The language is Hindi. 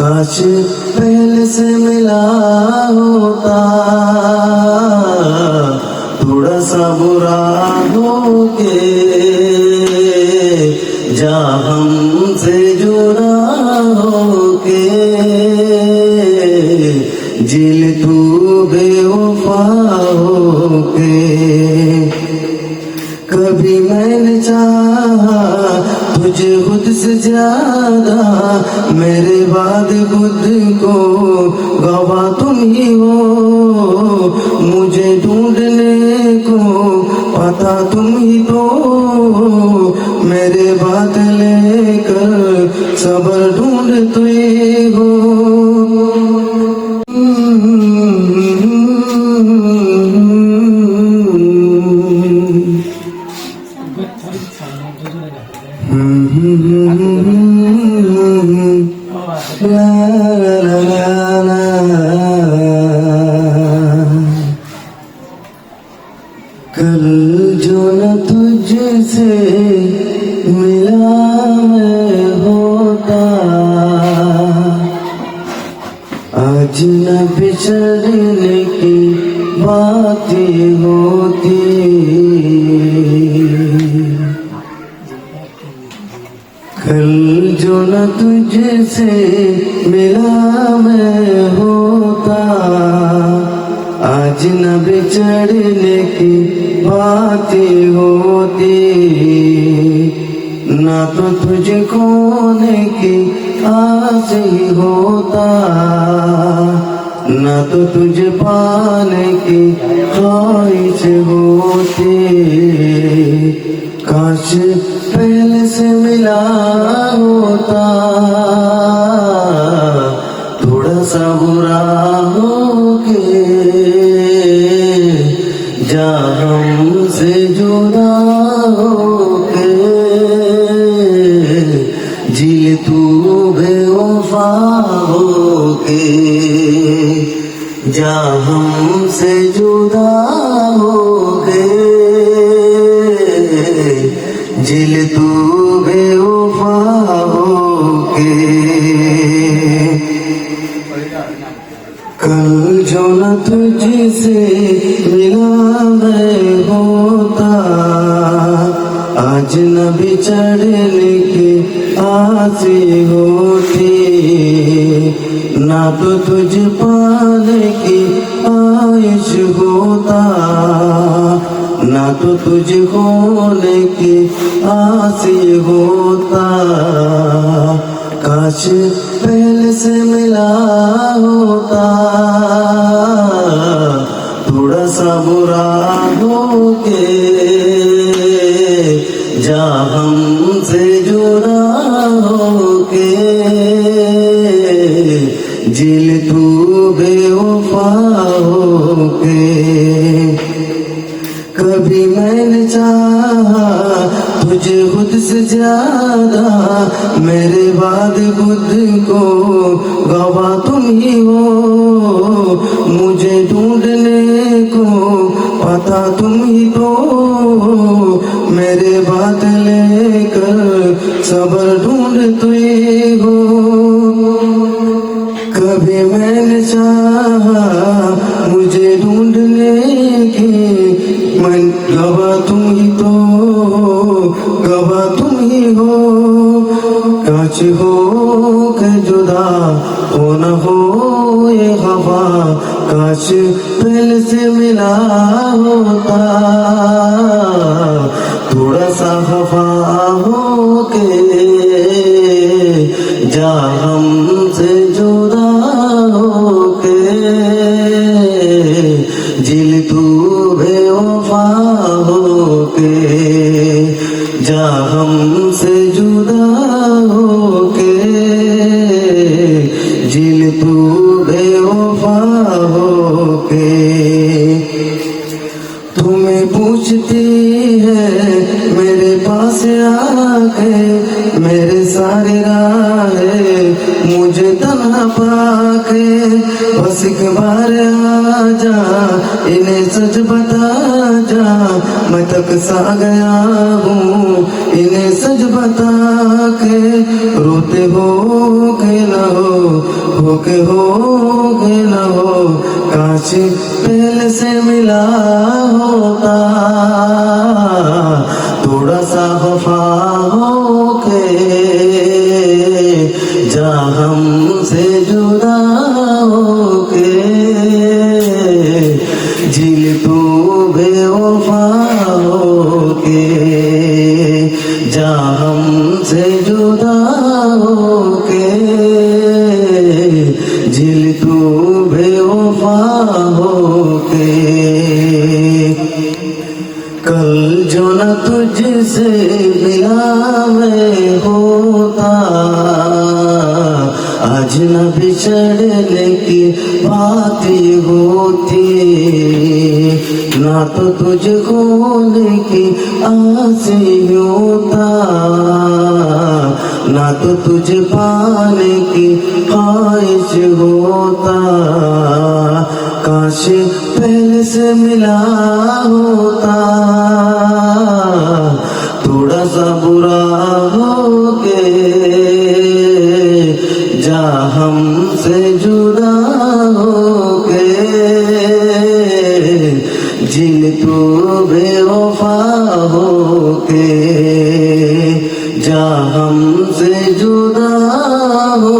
काश पहले से मिला होता, थोड़ा सा बुरा हो के जा हमसे जुड़ा हो के, जिल तू बेवफा हो के। कभी मैंने चाहा तुझे खुद से ज्यादा, मेरे बाद खुद को गवाह तुम ही हो। मुझे ढूंढने को पता तुम ही तो, मेरे बात लेकर सबर ढूंढते हो। कल जो न तुझसे मिला मैं होता, आज न बिछड़ने की बातें होती। कल जो न तुझसे मिला मैं होता, आज न बिछड़ने की बातें होती। ना तो तुझे खोने की आस ही होता, ना तो तुझे पाने की ख्वाहिश होती। काश पहले से मिला होता, थोड़ा सा बुरा हो के जा हमसे जुदा हो के, जिल तू बेवफा हो के, जा हमसे जुदा हो के, जिल तू बेवफा हो के। कल जो न तुझसे मिला मैं होता, आज न बिछड़ने की आस होती। ना तो तुझ पाने की ख्वाहिश होता, ना तो तुझ खोने की आस होता। काश पहले से मिला होता, थोड़ा सा बुरा हो के जा हमसे जुड़ा हो के, जिल तू बेवफा हो के। कभी मैंने चाहा तुझे खुद से ज्यादा, मेरे बाद खुद को गवाह तुम ही हो। मुझे ढूंढने को पता तुम ही तो, मेरे बात लेकर सबर ढूंढते हो। कभी मैंने चाहा मुझे ढूंढने की, मन गवाह तुम ही तो, गवाह तुम ही हो। काश हो के जुदा हो न हो ये खफा, काश पहले से मिला होता, थोड़ा सा खफा हो के जा हमसे जुदा हो के, जिल तू बेवफा हो के, जा हमसे जुदा हो के, जिल तू बेवफा हो के। तुम्हें पूछती है मेरे पास आके, मेरे सारे राहें मुझे तन्हा पाके, बस एक बार आ जा इन्हें सच बता जा, मैं तक सा गया हूँ इन्हें सच बता के। रोते हो के न हो के हो के न हो, काश पहले से मिला होता, थोड़ा सा वफा हो के जा हमसे जुदा हो के, झील तू बेवफा हो के जा हमसे जुदा हो के, झील तू बेवफा हो के। कल जो न तुझसे मिला मैं होता, आज न बिछड़ने की बात होती, ना तो तुझे खोने की आस होता, ना तो तुझे पाने की ख्वाहिश होता, काश पहले से मिला होता, थोड़ा सा बुरा हो के जा हमसे जुदा हो के, जिल तू बेवफा हो के जा हमसे जुदा हो